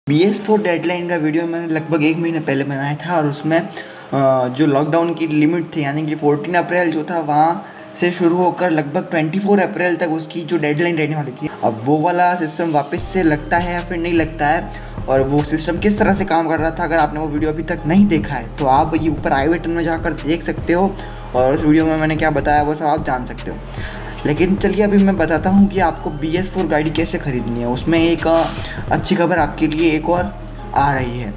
BS4 deadline का video मैंने लगभग 1 महीने पहले बनाया था और उसमें जो लॉकडाउन की लिमिट थी यानी कि 14 अप्रैल जो था वहाँ से शुरू होकर लगभग 24 अप्रैल तक उसकी जो डेडलाइन रहने वाली थी, अब वो वाला सिस्टम वापस से लगता है या फिर नहीं लगता है और वो सिस्टम किस तरह से काम कर रहा था, अगर आपने वो वीडियो अभी तक नहीं देखा है तो आप ये ऊपर आई बटन में जाकर देख सकते हो और उस वीडियो में मैंने क्या बताया वो सब आप जान सकते हो। लेकिन चलिए अभी मैं बताता हूँ कि आपको BS4 गाड़ी कैसे ख़रीदनी है। उसमें एक अच्छी खबर आपके लिए एक और आ रही है।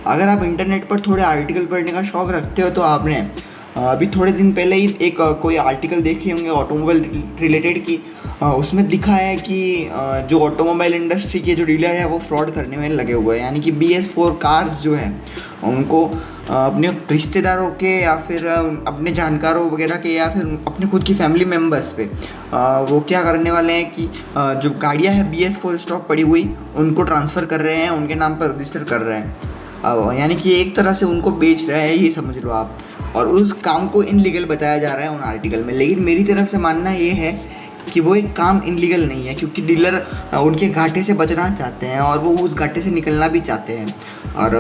अगर आप इंटरनेट पर थोड़े आर्टिकल पढ़ने का शौक़ रखते हो तो आपने अभी थोड़े दिन पहले ही एक कोई आर्टिकल देखे होंगे ऑटोमोबाइल रिलेटेड की। उसमें दिखा है कि जो ऑटोमोबाइल इंडस्ट्री के जो डीलर है वो फ्रॉड करने में लगे हुए हैं, यानी कि BS4 कार्स जो है उनको अपने रिश्तेदारों के या फिर अपने जानकारों वगैरह के या फिर अपने खुद की फैमिली मेम्बर्स पे वो क्या करने वाले हैं कि जो गाड़ियाँ हैं BS4 स्टॉक पड़ी हुई उनको ट्रांसफ़र कर रहे हैं, उनके नाम पर रजिस्टर कर रहे हैं, यानी कि एक तरह से उनको बेच रहे हैं, ये समझ लो आप। और उस काम को इनलीगल बताया जा रहा है उन आर्टिकल में, लेकिन मेरी तरफ से मानना ये है कि वो एक काम इनलीगल नहीं है, क्योंकि डीलर उनके घाटे से बचना चाहते हैं और वो उस घाटे से निकलना भी चाहते हैं और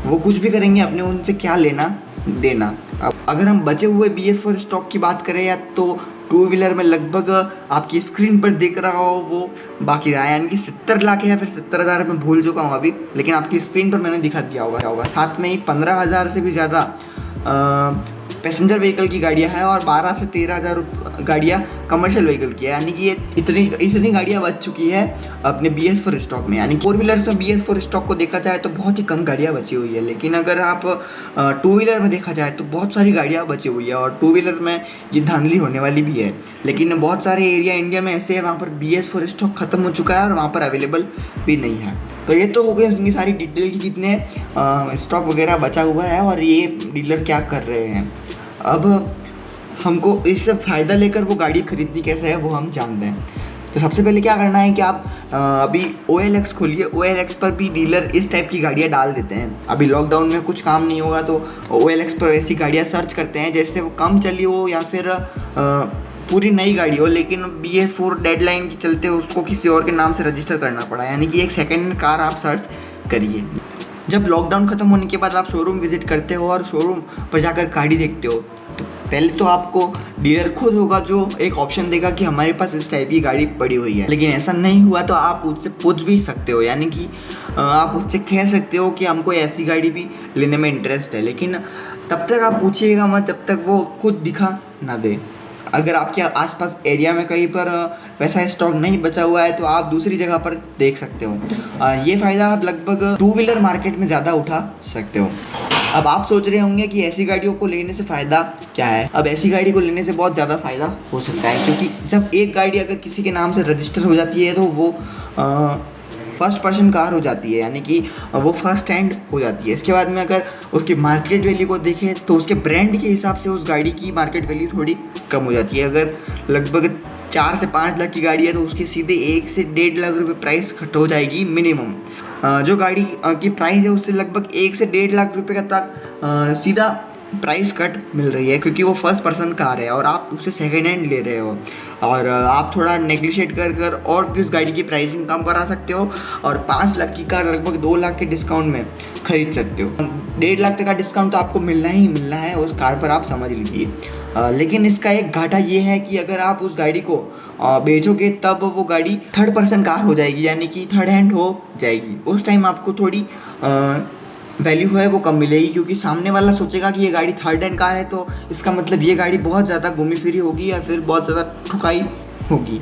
वो कुछ भी करेंगे, अपने उनसे क्या लेना देना। अब अगर हम बचे हुए BS4 स्टॉक की बात करें या तो 2 व्हीलर में लगभग आपकी स्क्रीन पर दिख रहा हो वो बाकी रहा है, यानी कि 70 लाख या फिर 70,000 मैं भूल चुका हूँ अभी, लेकिन आपकी स्क्रीन पर मैंने दिखा दिया होगा। साथ में ही 15,000 से भी ज़्यादा पैसेंजर व्हीकल की गाड़ियाँ हैं और 12 से 13,000 गाड़ियाँ कमर्शियल व्हीकल की है, यानी कि ये इतनी गाड़ियाँ बच चुकी है अपने BS4 स्टॉक में। यानी 4 व्हीलर्स में BS4 स्टॉक को देखा जाए तो बहुत ही कम गाड़ियाँ बची हुई है, लेकिन अगर आप 2 व्हीलर में देखा जाए तो बहुत सारी गाड़ियाँ बची हुई है और 2 व्हीलर में ये धांधली होने वाली भी है। लेकिन बहुत सारे एरिया इंडिया में ऐसे हैं वहाँ पर BS4 स्टॉक ख़त्म हो चुका है और वहाँ पर अवेलेबल भी नहीं है। तो ये तो हो गई उनकी सारी डिटेल की कितने स्टॉक वगैरह बचा हुआ है और ये डीलर क्या कर रहे हैं। अब हमको इससे फ़ायदा लेकर वो गाड़ी खरीदनी कैसे है वो हम जानते हैं। तो सबसे पहले क्या करना है कि आप अभी OLX खोलिए। OLX पर भी डीलर इस टाइप की गाड़ियाँ डाल देते हैं। अभी लॉकडाउन में कुछ काम नहीं होगा तो OLX पर ऐसी गाड़ियाँ सर्च करते हैं जैसे वो कम चली हो या फिर पूरी नई गाड़ी हो, लेकिन BS4 डेडलाइन के चलते उसको किसी और के नाम से रजिस्टर करना पड़ा, यानी कि एक सेकेंड कार आप सर्च करिए। जब लॉकडाउन ख़त्म होने के बाद आप शोरूम विज़िट करते हो और शोरूम पर जाकर गाड़ी देखते हो तो पहले तो आपको डीलर खुद होगा जो एक ऑप्शन देगा कि हमारे पास इस टाइप की गाड़ी पड़ी हुई है। लेकिन ऐसा नहीं हुआ तो आप उससे पूछ भी सकते हो, यानी कि आप उससे कह सकते हो कि हमको ऐसी गाड़ी भी लेने में इंटरेस्ट है, लेकिन तब तक आप पूछिएगा मत जब तक वो खुद दिखा ना दे। अगर आपके आसपास एरिया में कहीं पर वैसा स्टॉक नहीं बचा हुआ है तो आप दूसरी जगह पर देख सकते हो। ये फ़ायदा आप लगभग 2 व्हीलर मार्केट में ज़्यादा उठा सकते हो। अब आप सोच रहे होंगे कि ऐसी गाड़ियों को लेने से फ़ायदा क्या है। अब ऐसी गाड़ी को लेने से बहुत ज़्यादा फ़ायदा हो सकता है, क्योंकि जब एक गाड़ी अगर किसी के नाम से रजिस्टर हो जाती है तो वो फर्स्ट पर्सन कार हो जाती है, यानी कि वो फर्स्ट हैंड हो जाती है। इसके बाद में अगर उसकी मार्केट वैल्यू को देखें तो उसके ब्रांड के हिसाब से उस गाड़ी की मार्केट वैल्यू थोड़ी कम हो जाती है। अगर लगभग 4 से 5 लाख की गाड़ी है तो उसकी सीधे 1 से 1.5 लाख रुपये प्राइस कट हो जाएगी मिनिमम। जो गाड़ी की प्राइस है उससे लगभग 1 से 1.5 लाख रुपये का तक सीधा प्राइस कट मिल रही है, क्योंकि वो फर्स्ट पर्सन कार है और आप उसे सेकेंड हैंड ले रहे हो और आप थोड़ा नेगोशिएट कर और भी उस गाड़ी की प्राइसिंग कम करा सकते हो और 5 लाख की कार लगभग 2 लाख के डिस्काउंट में खरीद सकते हो। 1.5 लाख तक का डिस्काउंट तो आपको मिलना ही मिलना है उस कार पर, आप समझ लीजिए। लेकिन इसका एक घाटा ये है कि अगर आप उस गाड़ी को बेचोगे तब वो गाड़ी थर्ड पर्सन कार हो जाएगी, यानी कि थर्ड हैंड हो जाएगी। उस टाइम आपको थोड़ी वैल्यू है वो कम मिलेगी, क्योंकि सामने वाला सोचेगा कि ये गाड़ी थर्ड हैंड कार है तो इसका मतलब ये गाड़ी बहुत ज़्यादा घूमी फिरी होगी या फिर बहुत ज़्यादा ठुकाई होगी।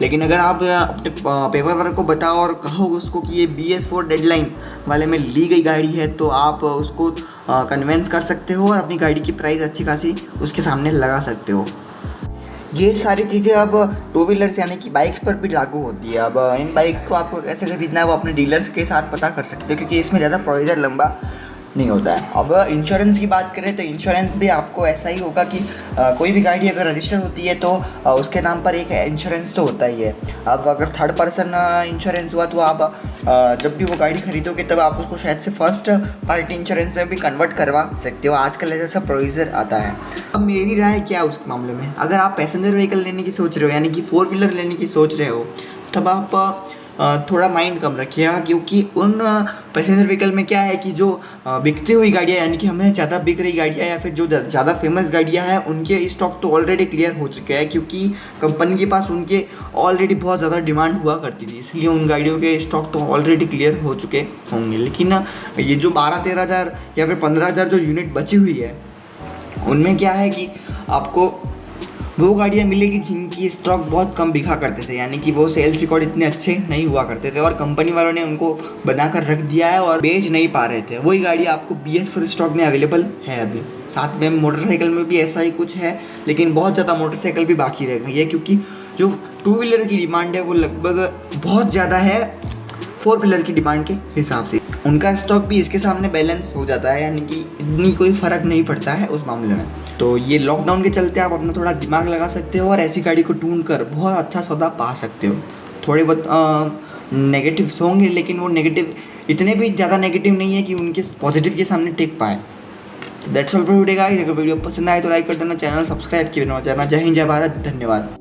लेकिन अगर आप अपने पेपर वर्क को बताओ और कहो उसको कि ये BS4 डेडलाइन वाले में ली गई गाड़ी है तो आप उसको कन्वेंस कर सकते हो और अपनी गाड़ी की प्राइस अच्छी खासी उसके सामने लगा सकते हो। ये सारी चीज़ें अब 2 व्हीलर्स यानी कि बाइक्स पर भी लागू होती है। अब इन बाइक को आपको कैसे खरीदना है वो अपने डीलर्स के साथ पता कर सकते हो, क्योंकि इसमें ज़्यादा प्रोसीजर लंबा नहीं होता है। अब इंश्योरेंस की बात करें तो इंश्योरेंस भी आपको ऐसा ही होगा कि कोई भी गाड़ी अगर रजिस्टर होती है तो उसके नाम पर एक इंश्योरेंस तो होता ही है। अब अगर थर्ड पर्सन इंश्योरेंस हुआ तो आप जब भी वो गाड़ी खरीदोगे तब आप उसको शायद से फर्स्ट पार्टी इंश्योरेंस में भी कन्वर्ट करवा सकते हो। आजकल ऐसा प्रोविज़र आता है। अब मेरी राय क्या है उस मामले में, अगर आप पैसेंजर व्हीकल लेने की सोच रहे हो यानी कि 4 व्हीलर लेने की सोच रहे हो तब आप थोड़ा माइंड कम रखिएगा, क्योंकि उन पैसेंजर व्हीकल में क्या है कि जो बिकती हुई गाड़ियाँ यानी कि हमें ज़्यादा बिक रही गाड़ियाँ या फिर जो ज़्यादा फेमस गाड़ियाँ हैं उनके स्टॉक तो ऑलरेडी क्लियर हो चुके हैं, क्योंकि कंपनी के पास उनके ऑलरेडी बहुत ज़्यादा डिमांड हुआ करती थी, इसलिए उन गाड़ियों के स्टॉक तो ऑलरेडी क्लियर हो चुके होंगे। लेकिन ये जो 12-13 हज़ार या फिर 15 हज़ार जो यूनिट बची हुई है उनमें क्या है कि आपको वो गाड़ियाँ मिलेगी जिनकी स्टॉक बहुत कम बिका करते थे, यानी कि वो सेल्स रिकॉर्ड इतने अच्छे नहीं हुआ करते थे और कंपनी वालों ने उनको बनाकर रख दिया है और बेच नहीं पा रहे थे। वही गाड़ी आपको BS4 स्टॉक में अवेलेबल है अभी। साथ में मोटरसाइकिल में भी ऐसा ही कुछ है, लेकिन बहुत ज़्यादा मोटरसाइकिल भी बाकी रह गई है, क्योंकि जो 2 व्हीलर की डिमांड है वो लगभग बहुत ज़्यादा है 4 व्हीलर की डिमांड के हिसाब से। उनका स्टॉक भी इसके सामने बैलेंस हो जाता है, यानी कि इतनी कोई फ़र्क नहीं पड़ता है उस मामले में। तो ये लॉकडाउन के चलते आप अपना थोड़ा दिमाग लगा सकते हो और ऐसी गाड़ी को ढूंढ कर बहुत अच्छा सौदा पा सकते हो। थोड़े बहुत नेगेटिव्स होंगे, लेकिन वो नेगेटिव इतने भी ज़्यादा नेगेटिव नहीं है कि उनके पॉजिटिव के सामने टिक पाए। तो that's all for today guys. अगर वीडियो पसंद आए तो लाइक कर देना, चैनल सब्सक्राइब किए बिना जाना। जय हिंद, जय भारत, धन्यवाद।